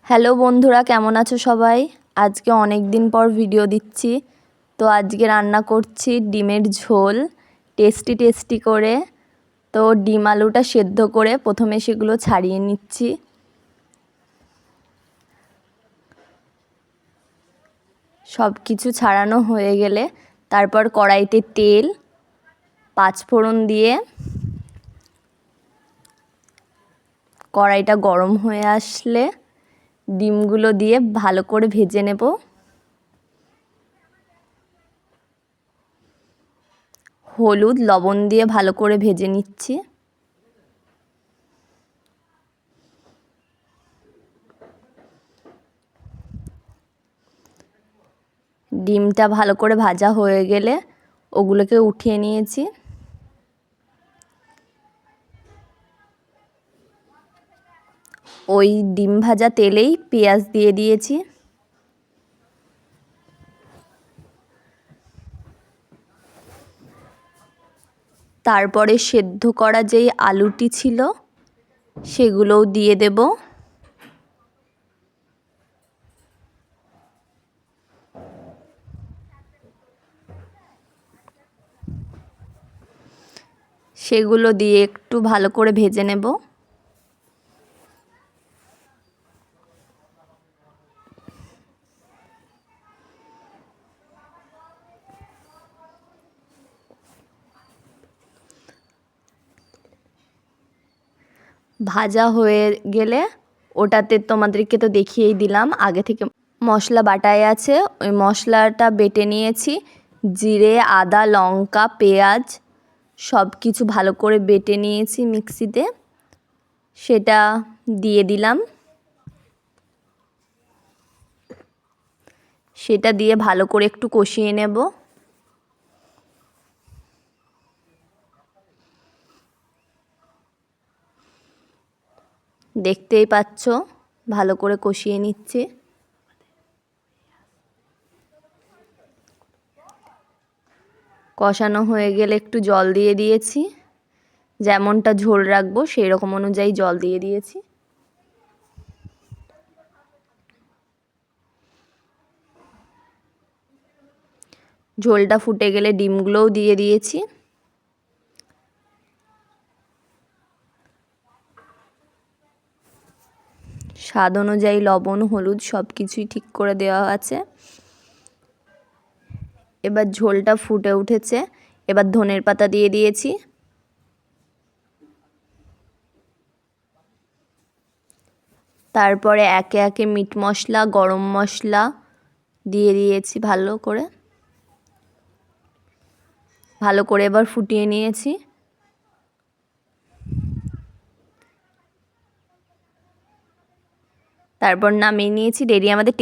Hello বন্ধুরা, কেমন আছো সবাই? আজকে অনেক দিন পর ভিডিও দিচ্ছি। তো আজকে রান্না করছি ডিমের ঝোল, টেস্টি করে। তো ডিম আলুটা সেদ্ধ করে প্রথমে সেগুলো ছাড়িয়ে নিচ্ছি। সব কিছু ছাড়ানো হয়ে গেলে তারপর কড়াইতে তেল, পাঁচফোড়ন দিয়ে কড়াইটা গরম হয়ে আসলে ডিমগুলো দিয়ে ভালো করে ভেজে নেব। হলুদ লবণ দিয়ে ভালো করে ভেজে নিচ্ছি। ডিমটা ভালো করে ভাজা হয়ে গেলে ওগুলোকে উঠিয়ে নিয়েছি। ওই ডিম ভাজা তেলেই পেঁয়াজ দিয়ে দিয়েছি। তারপরে সেদ্ধ করা যেই আলুটি ছিল সেগুলোও দিয়ে দেব। সেগুলো দিয়ে একটু ভালো করে ভেজে নেব। ভাজা হয়ে গেলে ওটাতে তোমাদেরকে তো দেখিয়েই দিলাম, আগে থেকে মশলা বাটাই আছে, ওই মশলাটা বেটে নিয়েছি। জিরে, আদা, লঙ্কা, পেঁয়াজ সব কিছু ভালো করে বেটে নিয়েছি মিক্সিতে, সেটা দিয়ে দিলাম। সেটা দিয়ে ভালো করে একটু কষিয়ে নেব। দেখতেই পাচ্ছ ভালো করে কষিয়ে নিচ্ছি। কষানো হয়ে গেলে একটু জল দিয়ে দিয়েছি, যেমনটা ঝোল রাখবো সেই রকম অনুযায়ী জল দিয়ে দিয়েছি। ঝোলটা ফুটে গেলে ডিমগুলোও দিয়ে দিয়েছি। স্বাদ অনুযায়ী লবণ, হলুদ সব কিছুই ঠিক করে দেওয়া আছে। এবার ঝোলটা ফুটে উঠেছে, এবার ধনের পাতা দিয়ে দিয়েছি। তারপরে একে একে মিট মশলা, গরম মশলা দিয়ে দিয়েছি ভালো করে এবার ফুটিয়ে নিয়েছি। তারপর নামিয়ে নিয়েছি। রেডি আমাদের